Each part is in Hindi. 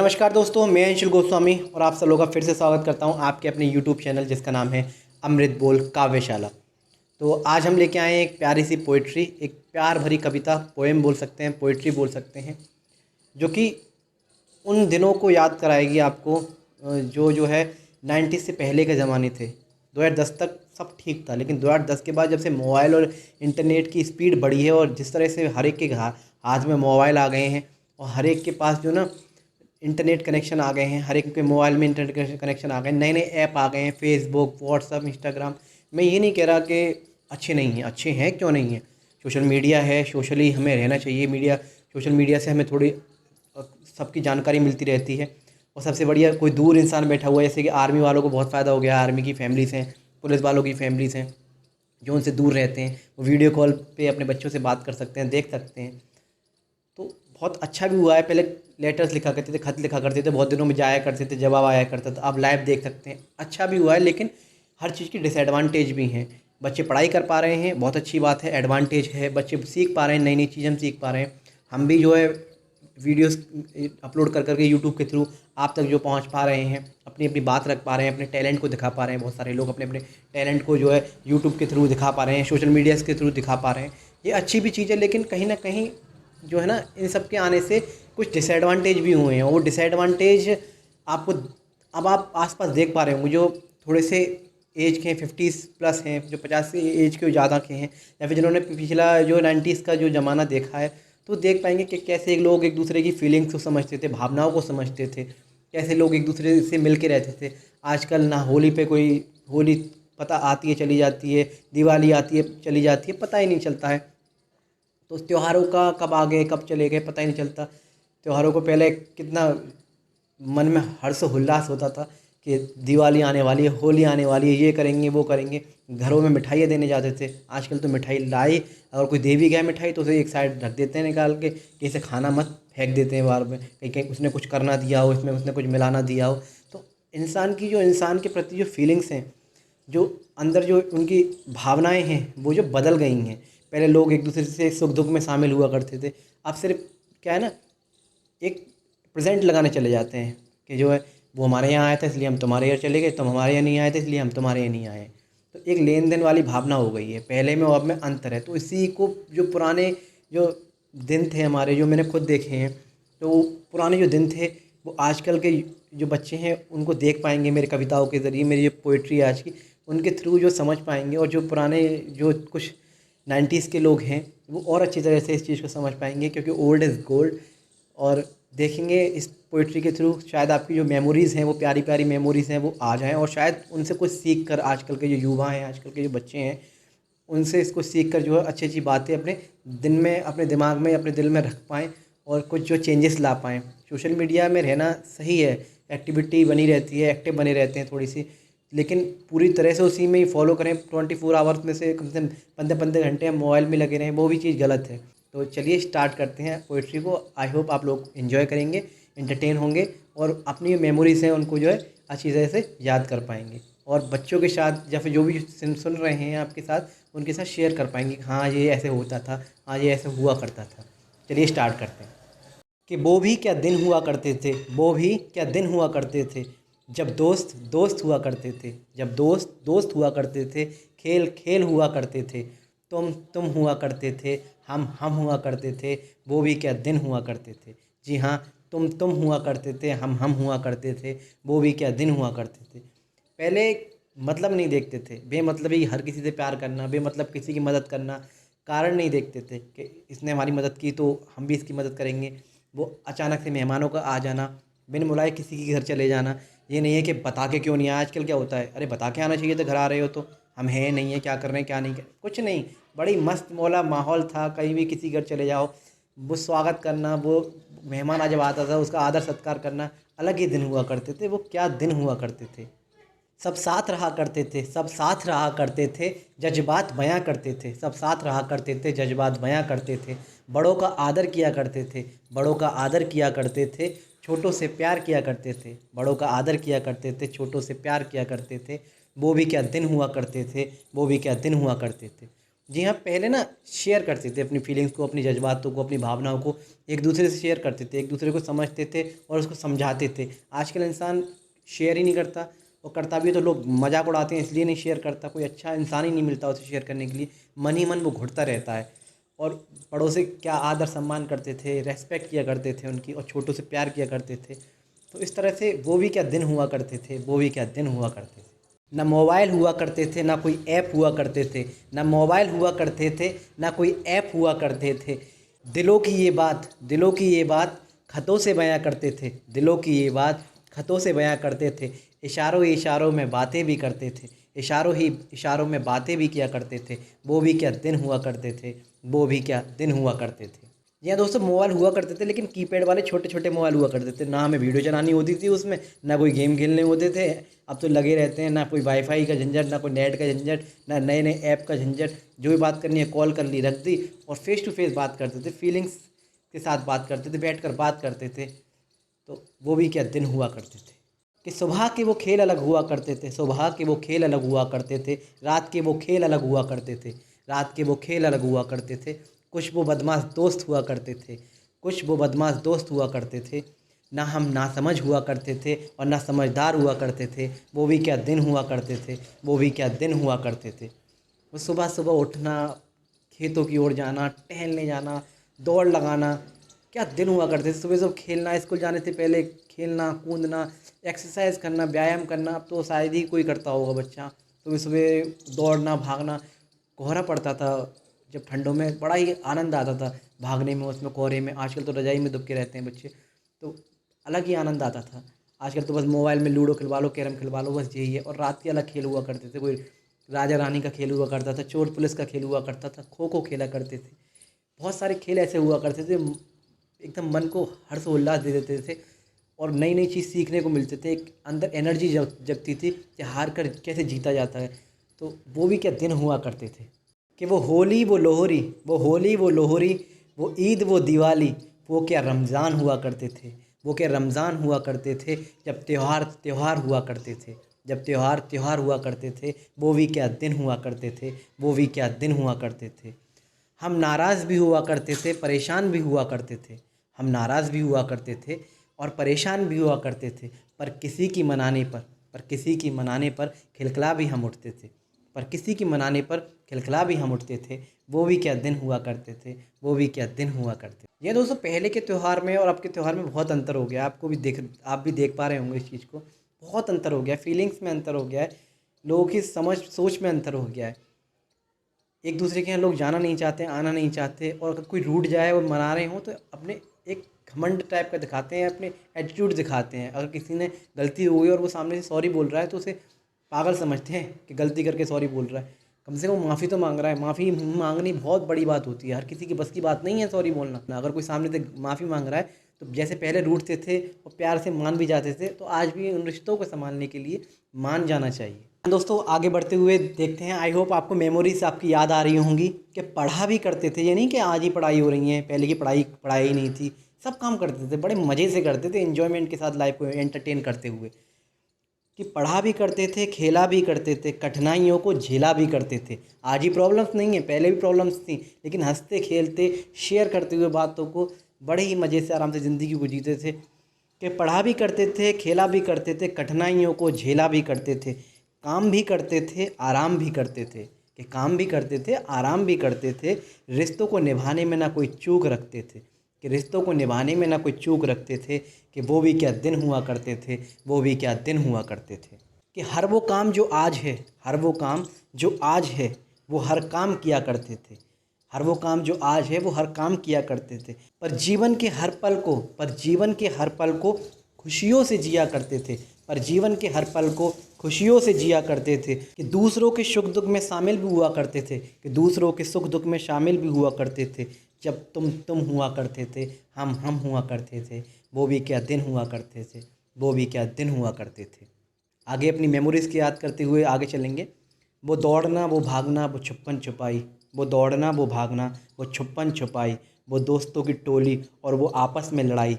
नमस्कार दोस्तों, मैं अंशुल गोस्वामी और आप सब लोगों का फिर से स्वागत करता हूं आपके अपने यूट्यूब चैनल जिसका नाम है अमृत बोल काव्यशाला। तो आज हम लेके आए हैं एक प्यारी सी पोइट्री, एक प्यार भरी कविता, पोएम बोल सकते हैं, पोइट्री बोल सकते हैं, जो कि उन दिनों को याद कराएगी आपको जो है 90 से पहले के ज़माने थे। 2010 तक सब ठीक था, लेकिन 2010 के बाद जब से मोबाइल और इंटरनेट की स्पीड बढ़ी है और जिस तरह से हर एक के हाथ में मोबाइल आ गए हैं और हर एक के पास जो ना इंटरनेट कनेक्शन आ गए हैं, हर एक के मोबाइल में इंटरनेट कनेक्शन आ गए, नए नए ऐप आ गए हैं, फेसबुक, व्हाट्सअप, इंस्टाग्राम। मैं ये नहीं कह रहा कि अच्छे नहीं हैं, अच्छे हैं, क्यों नहीं हैं। सोशल मीडिया है, सोशली हमें रहना चाहिए। सोशल मीडिया से हमें थोड़ी सबकी जानकारी मिलती रहती है। और सबसे बढ़िया, कोई दूर इंसान बैठा हुआ है, जैसे कि आर्मी वालों को बहुत फ़ायदा हो गया, आर्मी की फैमिलीज़ हैं, पुलिस वालों की फैमिलीज़ हैं जो उनसे दूर रहते हैं, वो वीडियो कॉल पे अपने बच्चों से बात कर सकते हैं, देख सकते हैं। तो बहुत अच्छा भी हुआ है। पहले लेटर्स लिखा करते थे, खत लिखा करते थे, बहुत दिनों में जाया करते थे, जवाब आया करता था। अब लाइव देख सकते हैं, अच्छा भी हुआ है, लेकिन हर चीज़ की डिसएडवांटेज भी हैं। बच्चे पढ़ाई कर पा रहे हैं, बहुत अच्छी बात है, एडवांटेज है। बच्चे सीख पा रहे हैं, नई नई चीज़ हम सीख पा रहे हैं। हम भी जो है वीडियोस अपलोड कर करके यूट्यूब के थ्रू आप तक जो पहुंच पा रहे हैं, अपनी अपनी बात रख पा रहे हैं, अपने टैलेंट को दिखा पा रहे हैं। बहुत सारे लोग अपने अपने टैलेंट को जो है यूट्यूब के थ्रू दिखा पा रहे हैं, सोशल मीडिया के थ्रू दिखा पा रहे हैं। ये अच्छी भी चीज़ है, लेकिन कहीं ना कहीं जो है ना, इन सब के आने से कुछ डिसएडवांटेज भी हुए हैं। और वो डिसएडवांटेज आपको अब आप आसपास देख पा रहे होंगे, जो थोड़े से एज के हैं, 50 प्लस हैं, जो 50 से एज के ज़्यादा के हैं, या फिर जिन्होंने पिछला जो 90s का जो ज़माना देखा है, तो देख पाएंगे कि कैसे लोग एक दूसरे की फीलिंग्स को समझते थे, भावनाओं को समझते थे, कैसे लोग एक दूसरे से मिल के रहते थे। आजकल ना होली पे कोई होली पता आती है चली जाती है, दिवाली आती है चली जाती है, पता ही नहीं चलता है। तो त्योहारों का कब आ गए कब चले गए पता ही नहीं चलता। त्योहारों को पहले कितना मन में हर्ष उल्लास होता था कि दिवाली आने वाली है, होली आने वाली है, ये करेंगे वो करेंगे, घरों में मिठाइयाँ देने जाते थे। आजकल तो मिठाई लाई, अगर कोई दे भी गया मिठाई तो उसे एक साइड रख देते हैं निकाल के, कि इसे खाना मत, फेंक देते हैं बाहर में, कहीं कहीं उसने कुछ करना दिया हो, इसमें उसने कुछ मिलाना दिया हो। तो इंसान के प्रति जो फीलिंग्स हैं, जो अंदर जो उनकी भावनाएं हैं, वो जो बदल गई हैं। पहले लोग एक दूसरे से सुख दुख में शामिल हुआ करते थे, अब सिर्फ क्या है ना, एक प्रेजेंट लगाने चले जाते हैं कि जो है वो हमारे यहाँ आया था इसलिए हम तुम्हारे यहाँ चले गए, तुम हमारे यहाँ नहीं आए थे इसलिए हम तुम्हारे यहाँ नहीं आए। तो एक लेन देन वाली भावना हो गई है, पहले में और अब में अंतर है। तो इसी को जो पुराने जो दिन थे हमारे, जो मैंने खुद देखे हैं, तो वो पुराने जो दिन थे वो आजकल के जो बच्चे हैं उनको देख पाएंगे मेरी कविताओं के ज़रिए, मेरी जो पोइट्री है आज की, उनके थ्रू जो समझ पाएंगे। और जो पुराने जो कुछ 90s के लोग हैं वो और अच्छी तरह से इस चीज़ को समझ पाएंगे, क्योंकि ओल्ड इज़ गोल्ड। और देखेंगे इस पोइट्री के थ्रू शायद आपकी जो मेमोरीज़ हैं, वो प्यारी प्यारी मेमोरीज़ हैं, वो आ जाएं, और शायद उनसे कुछ सीख कर आजकल के जो युवा हैं, आजकल के जो बच्चे हैं, उनसे इसको सीख कर जो है अच्छी अच्छी बातें अपने दिन में, अपने दिमाग में, अपने दिल में रख पाएँ और कुछ जो चेंजेस ला पाएँ। सोशल मीडिया में रहना सही है, एक्टिविटी बनी रहती है, एक्टिव बने रहते हैं थोड़ी सी, लेकिन पूरी तरह से उसी में ही फॉलो करें। 24 आवर्स में से कम से कम 15-15 घंटे हम मोबाइल में लगे रहें, वो भी चीज़ गलत है। तो चलिए स्टार्ट करते हैं पोइट्री को। आई होप आप लोग इन्जॉय करेंगे, एंटरटेन होंगे, और अपनी मेमोरीज हैं उनको जो है अच्छी तरह से याद कर पाएंगे, और बच्चों के साथ या फिर जो भी सुन रहे हैं आपके साथ, उनके साथ शेयर कर पाएंगे कि हाँ ये ऐसे होता था, हाँ ये ऐसे हुआ करता था। चलिए स्टार्ट करते हैं। कि वो भी क्या दिन हुआ करते थे, वो भी क्या दिन हुआ करते थे, जब दोस्त दोस्त हुआ करते थे, जब दोस्त दोस्त हुआ करते थे, खेल खेल हुआ करते थे, तुम हुआ करते थे, हम हुआ करते थे, वो भी क्या दिन हुआ करते थे। जी हाँ, तुम हुआ करते थे, हम हुआ करते थे, वो भी क्या दिन हुआ करते थे। पहले मतलब नहीं देखते थे, बेमतलबी हर किसी से प्यार करना, बेमतलब किसी की मदद करना, कारण नहीं देखते थे कि इसने हमारी मदद की तो हम भी इसकी मदद करेंगे। वो अचानक से मेहमानों का आ जाना, बिन बुलाए किसी के घर चले जाना, ये नहीं है कि बता के क्यों नहीं आया। आजकल क्या होता है, अरे बता के आना चाहिए था, घर आ रहे हो तो हम हैं नहीं है, क्या कर रहे हैं क्या नहीं, कुछ नहीं। बड़ी मस्त मौला माहौल था, कहीं भी किसी घर चले जाओ, वो स्वागत करना, वो मेहमान आ जब आता था उसका आदर सत्कार करना, अलग ही दिन हुआ करते थे। वो क्या दिन हुआ करते थे। सब साथ रहा करते थे, सब साथ रहा करते थे, जज्बात बयां करते थे, सब साथ रहा करते थे, जज्बात बयां करते थे, बड़ों का आदर किया करते थे, बड़ों का आदर किया करते थे, छोटों से प्यार किया करते थे, बड़ों का आदर किया करते थे, छोटों से प्यार किया करते थे, वो भी क्या दिन हुआ करते थे, वो भी क्या दिन हुआ करते थे। जी हाँ, पहले ना शेयर करते थे अपनी फीलिंग्स को, अपनी जज़्बातों को, अपनी भावनाओं को एक दूसरे से शेयर करते थे, एक दूसरे को समझते थे और उसको समझाते थे। आजकल इंसान शेयर ही नहीं करता, और करता भी है तो लोग मज़ाक उड़ाते हैं इसलिए नहीं शेयर करता। कोई अच्छा इंसान ही नहीं मिलता उसे शेयर करने के लिए, मन ही मन वो घुटता रहता है। और बड़ों से क्या आदर सम्मान करते थे, रेस्पेक्ट किया करते थे उनकी, और छोटों से प्यार किया करते थे। तो इस तरह से वो भी क्या दिन हुआ करते थे, वो भी क्या दिन हुआ करते थे। ना मोबाइल हुआ करते थे, ना कोई ऐप हुआ करते थे, ना मोबाइल हुआ करते थे, ना कोई ऐप हुआ करते थे। दिलों की ये बात खतों से बयां करते थे, दिलों की ये बात खतों से बयां करते थे। इशारों ही इशारों में बातें भी करते थे, इशारों ही इशारों में बातें भी किया करते थे। वो भी क्या दिन हुआ करते थे, वो भी क्या दिन हुआ करते थे। जी हाँ दोस्तों, मोबाइल हुआ करते थे, लेकिन कीपैड वाले छोटे छोटे मोबाइल हुआ करते थे। ना हमें वीडियो चलानी होती थी उसमें, ना कोई गेम खेलने होते थे। अब तो लगे रहते हैं, ना कोई वाईफाई का झंझट, ना कोई नेट का झंझट, ना नए नए ऐप का झंझट। जो भी बात करनी है कॉल कर ली, रख दी, और फेस टू फेस बात करते थे, फीलिंग्स के साथ बात करते थे, बैठ कर बात करते थे। तो वो भी क्या दिन हुआ करते थे। कि सुबह के वो खेल अलग हुआ करते थे, सुबह के वो खेल अलग हुआ करते थे, रात के वो खेल अलग हुआ करते थे, रात के वो खेल अलग हुआ करते थे। कुछ वो बदमाश दोस्त हुआ करते थे, कुछ वो बदमाश दोस्त हुआ करते थे। ना हम नासमझ हुआ करते थे और ना समझदार हुआ करते थे। वो भी क्या दिन हुआ करते थे, वो भी क्या दिन हुआ करते थे। वो सुबह सुबह उठना, खेतों की ओर जाना, टहलने जाना, दौड़ लगाना, क्या दिन हुआ करते थे। सुबह सुबह खेलना, स्कूल जाने से पहले खेलना कूदना, एक्सरसाइज करना, व्यायाम करना। अब तो शायद ही कोई करता होगा बच्चा। सुबह सुबह दौड़ना भागना, कोहरा पड़ता था जब ठंडों में, बड़ा ही आनंद आता था भागने में, उसमें कोहरे में। आजकल तो रजाई में दुबके रहते हैं बच्चे, तो अलग ही आनंद आता था। आजकल तो बस मोबाइल में लूडो खिलवा लो, कैरम खिलवा लो, बस यही है। और रात के अलग खेल हुआ करते थे, कोई राजा रानी का खेल हुआ करता था, चोर पुलिस का खेल हुआ करता था, खो खो खेला करते थे। बहुत सारे खेल ऐसे हुआ करते थे, एकदम मन को हर्ष उल्लास दे देते थे, और नई नई चीज़ सीखने को मिलते थे। एक अंदर एनर्जी जगती थी कि हार कर कैसे जीता जाता है। तो वो भी क्या दिन हुआ करते थे। कि वो होली वो लोहरी, वो होली वो लोहरी, वो ईद वो दिवाली, वो क्या रमज़ान हुआ करते थे, वो क्या रमज़ान हुआ करते थे। जब त्यौहार त्यौहार हुआ करते थे, जब त्यौहार त्यौहार हुआ करते थे। वो भी क्या दिन हुआ करते थे, वो भी क्या दिन हुआ करते थे। हम नाराज़ भी हुआ करते थे, परेशान भी हुआ करते थे। हम नाराज़ भी हुआ करते थे और परेशान भी हुआ करते थे, पर किसी की मनाने पर किसी की मनाने पर खिलखिला भी हम उठते थे, पर किसी की मनाने पर खिलखिला भी हम उठते थे। वो भी क्या दिन हुआ करते थे, वो भी क्या दिन हुआ करते थे। ये दोस्तों, पहले के त्यौहार में और अब के त्यौहार में बहुत अंतर हो गया। आपको भी आप भी देख पा रहे होंगे इस चीज़ को। बहुत अंतर हो गया, फीलिंग्स में अंतर हो गया है, लोगों की समझ सोच में अंतर हो गया है। एक दूसरे के यहाँ लोग जाना नहीं चाहते, आना नहीं चाहते, और अगर कोई रूठ जाए और मना रहे हों तो अपने एक घमंड टाइप का दिखाते हैं, अपने एटीट्यूड दिखाते हैं। अगर किसी ने गलती हो गई और वो सामने से सॉरी बोल रहा है तो उसे पागल समझते हैं कि गलती करके सॉरी बोल रहा है। कम से कम माफ़ी तो मांग रहा है। माफ़ी मांगनी बहुत बड़ी बात होती है, हर किसी की बस की बात नहीं है सॉरी बोलना। अगर कोई सामने से माफ़ी मांग रहा है तो जैसे पहले रूठते थे और प्यार से मान भी जाते थे, तो आज भी उन रिश्तों को संभालने के लिए मान जाना चाहिए। दोस्तों, आगे बढ़ते हुए देखते हैं। आई होप आपको मेमोरीज आपकी याद आ रही होंगी कि पढ़ा भी करते थे। ये नहीं कि आज ही पढ़ाई हो रही है, पहले की पढ़ाई पढ़ाई नहीं थी। सब काम करते थे, बड़े मज़े से करते थे, एंजॉयमेंट के साथ लाइफ को एंटरटेन करते हुए। कि पढ़ा भी करते थे, खेला भी करते थे, कठिनाइयों को झेला भी करते थे। आज ही प्रॉब्लम्स नहीं है, पहले भी प्रॉब्लम्स थी, लेकिन हंसते खेलते शेयर करते हुए बातों को बड़े ही मज़े से आराम से ज़िंदगी को जीते थे। कि पढ़ा भी करते थे, खेला भी करते थे, कठिनाइयों को झेला भी करते थे, काम भी करते थे, आराम भी करते थे। कि काम भी करते थे, आराम भी करते थे, रिश्तों को निभाने में ना कोई चूक रखते थे। कि रिश्तों को निभाने में ना कोई चूक रखते थे। कि वो भी क्या दिन हुआ करते थे, वो भी क्या दिन हुआ करते थे। कि हर वो काम जो आज है, हर वो काम जो आज है, वो हर काम किया करते थे। हर वो काम जो आज है वो हर काम किया करते थे, पर जीवन के हर पल को खुशियों से जिया करते थे। पर जीवन के हर पल को खुशियों से जिया करते थे। कि दूसरों के सुख दुख में शामिल भी हुआ करते थे, कि दूसरों के सुख दुख में शामिल भी हुआ करते थे। जब तुम हुआ करते थे, हम हुआ करते थे। वो भी क्या दिन हुआ करते थे, वो भी क्या दिन हुआ करते थे। आगे अपनी मेमोरीज़ की याद करते हुए आगे चलेंगे। वो दौड़ना वो भागना वो छुपन छुपाई, वो दौड़ना वो भागना वो छुपन छुपाई, वो दोस्तों की टोली और वो आपस में लड़ाई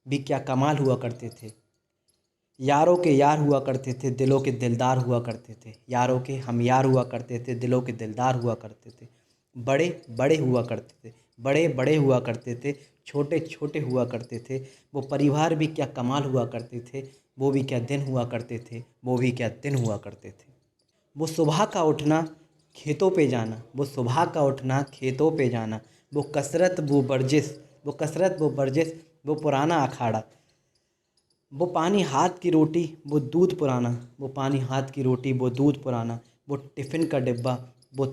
भी क्या कमाल हुआ करते थे। यारों के यार हुआ करते थे, दिलों के दिलदार हुआ करते थे। यारों के हम यार हुआ करते थे, दिलों के दिलदार हुआ करते थे। बड़े बड़े हुआ करते थे, बड़े बड़े हुआ करते थे, छोटे छोटे हुआ करते थे। वो परिवार भी क्या कमाल हुआ करते थे, वो भी क्या दिन हुआ करते थे, वो भी क्या दिन हुआ करते थे। वो सुबह का उठना, खेतों पे जाना, वो सुबह का उठना, खेतों पे जाना। वो कसरत वो वर्जिश, वो कसरत वो वर्जिश, वो पुराना अखाड़ा। वो पानी हाथ की रोटी, वो दूध पुराना। वो पानी हाथ की रोटी, वो दूध पुराना। वो टिफ़िन का डिब्बा, वो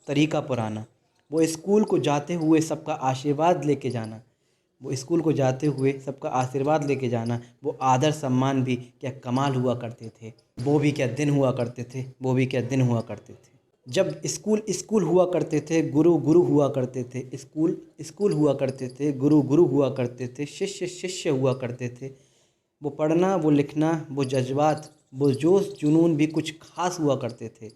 तरीका पुराना। वो स्कूल को जाते हुए सबका आशीर्वाद लेके जाना। वो स्कूल को जाते हुए सबका आशीर्वाद लेके जाना। वो आदर सम्मान भी क्या कमाल हुआ करते थे, वो भी क्या दिन हुआ करते थे, वो भी क्या दिन हुआ करते थे। जब स्कूल स्कूल हुआ करते थे, गुरु गुरु हुआ करते थे। स्कूल स्कूल हुआ करते थे, गुरु गुरु हुआ करते थे, शिष्य शिष्य हुआ करते थे। वो पढ़ना वो लिखना वो जज्बात, वो जोश जुनून भी कुछ खास हुआ करते थे।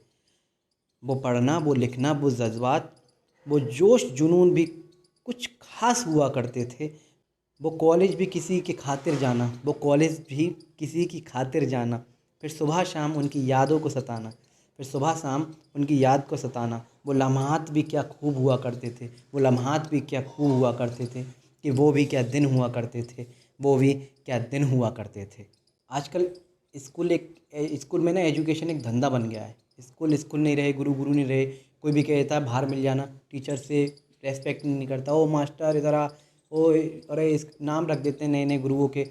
वो पढ़ना वो लिखना वो जज्बात, वो जोश जुनून भी कुछ खास हुआ करते थे। वो कॉलेज भी किसी के खातिर जाना, वो कॉलेज भी किसी की खातिर जाना। फिर सुबह शाम उनकी यादों को सताना, फिर सुबह शाम उनकी याद को सताना। वो लम्हात भी क्या खूब हुआ करते थे, वो लम्हात भी क्या खूब हुआ करते थे, कि वो भी क्या दिन हुआ करते थे, वो भी क्या दिन हुआ करते थे। आजकल स्कूल में ना एजुकेशन एक धंधा बन गया है। स्कूल स्कूल नहीं रहे, गुरु गुरु नहीं रहे। कोई भी कहता है बाहर मिल जाना, टीचर से रेस्पेक्ट नहीं करता। ओ मास्टर इधर आ, ओ अरे इस नाम रख देते हैं नए नए गुरुओं के।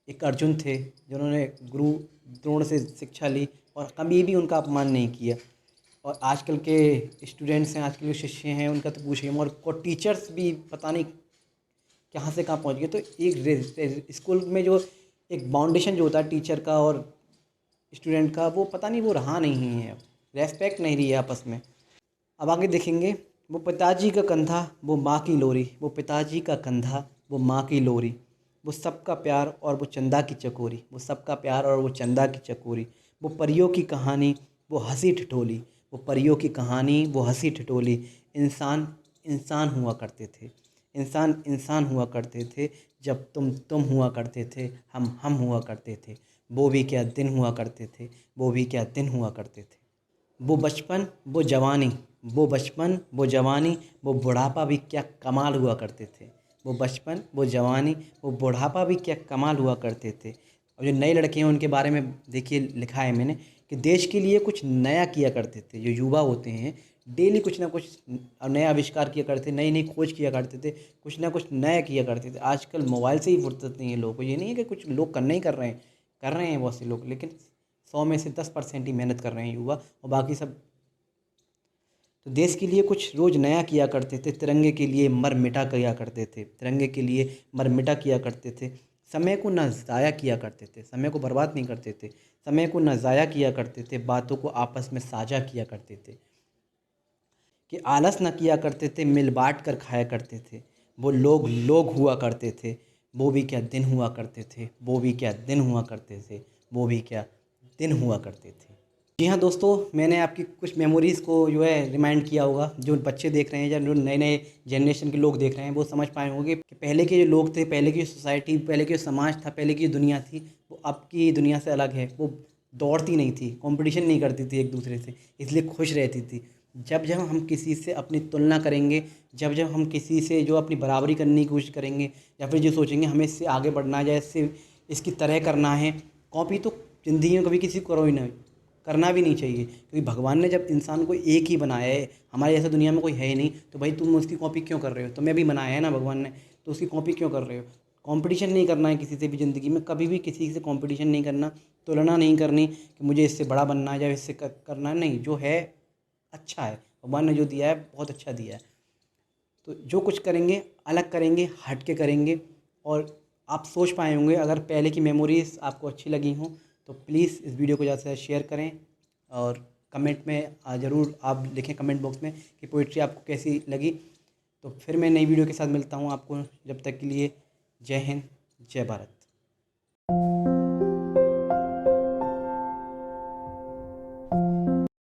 एक अर्जुन थे जिन्होंने गुरु द्रोण से शिक्षा ली और कभी भी उनका अपमान नहीं किया। और आजकल के स्टूडेंट्स हैं, आजकल के शिष्य हैं, उनका तो पूछिए मत। और टीचर्स भी पता नहीं कहाँ से कहाँ पहुँच गए। तो एक स्कूल में जो एक बाउंडेशन जो होता है टीचर का और स्टूडेंट का, वो पता नहीं वो रहा नहीं है। रेस्पेक्ट नहीं रही है आपस में। अब आगे देखेंगे। वो पिताजी का कंधा, वो माँ की लोरी। वो पिताजी का कंधा, वो माँ की लोरी। वो सबका प्यार और वो चंदा की चकोरी। वो सबका प्यार और वो चंदा की चकोरी। वो परियों की कहानी, वो हंसी ठिठोली। वो परियों की कहानी, वो हंसी ठिठोली। इंसान इंसान हुआ करते थे, इंसान इंसान हुआ करते थे। जब तुम हुआ करते थे, हम हुआ करते थे। वो भी क्या दिन हुआ करते थे, वो भी क्या दिन हुआ करते थे। वो बचपन वो जवानी, वो बचपन वो जवानी, वो बुढ़ापा भी क्या कमाल हुआ करते थे। वो बचपन वो जवानी, वो बुढ़ापा भी क्या कमाल हुआ करते थे। और जो नए लड़के हैं उनके बारे में देखिए, लिखा है मैंने कि देश के लिए कुछ नया किया करते थे। जो युवा होते हैं डेली कुछ ना कुछ नया आविष्कार किया करते थे, नई नई खोज किया करते थे, कुछ ना कुछ नया किया करते थे। आजकल मोबाइल से ही फुर्सत नहीं है लोगों को। ये नहीं है कि कुछ लोग करना ही कर रहे हैं बहुत से लोग, लेकिन 100 में से 10% ही मेहनत कर रहे हैं युवा, और बाकी सब तो देश के लिए कुछ रोज़ नया किया करते थे। तिरंगे के लिए मर मिटा किया करते थे, तिरंगे के लिए मर मिटा किया करते थे। समय को ना ज़ाया किया करते थे, समय को बर्बाद नहीं करते थे। समय को ना ज़ाया किया करते थे, बातों को आपस में साझा किया करते थे। कि आलस न किया करते थे, मिल बाँट कर खाया करते थे। वो लोग लोग हुआ करते थे, वो भी क्या दिन हुआ करते थे, वो भी क्या दिन हुआ करते थे, वो भी क्या दिन हुआ करते थे। जी हाँ दोस्तों, मैंने आपकी कुछ मेमोरीज़ को जो है रिमाइंड किया होगा। जो बच्चे देख रहे हैं या जो नए नए जनरेशन के लोग देख रहे हैं, वो समझ पाए होंगे कि पहले के जो लोग थे, पहले की सोसाइटी, पहले की जो समाज था, पहले की जो दुनिया थी, वो अब की दुनिया से अलग है। वो दौड़ती नहीं थी, कंपटीशन नहीं करती थी एक दूसरे से, इसलिए खुश रहती थी। जब जब हम किसी से अपनी तुलना करेंगे, जब जब हम किसी से जो अपनी बराबरी करने की कोशिश करेंगे, या फिर जो सोचेंगे हमें इससे आगे बढ़ना है या इससे इसकी तरह करना है, कॉपी तो ज़िंदगी में कभी किसी को करो ही नहीं, करना भी नहीं चाहिए। क्योंकि भगवान ने जब इंसान को एक ही बनाया है, हमारे ऐसा दुनिया में कोई है ही नहीं, तो भाई तुम उसकी कॉपी क्यों कर रहे हो। तुम्हें भी बनाया है ना भगवान ने, तो उसकी कॉपी क्यों कर रहे हो। कंपटीशन नहीं करना है किसी से भी ज़िंदगी में, कभी भी किसी से कंपटीशन नहीं करना, तुलना नहीं करनी कि मुझे इससे बड़ा बनना है या इससे करना है। नहीं, जो है अच्छा है, भगवान ने जो दिया है बहुत अच्छा दिया है। तो जो कुछ करेंगे अलग करेंगे, हट के करेंगे। और आप सोच पाए होंगे, अगर पहले की मेमोरीज़ आपको अच्छी लगी हों तो प्लीज़ इस वीडियो को ज़्यादा से ज़्यादा शेयर करें। और कमेंट में ज़रूर आप लिखें कमेंट बॉक्स में कि पोइट्री आपको कैसी लगी। तो फिर मैं नई वीडियो के साथ मिलता हूँ आपको, जब तक के लिए जय हिंद, जय भारत।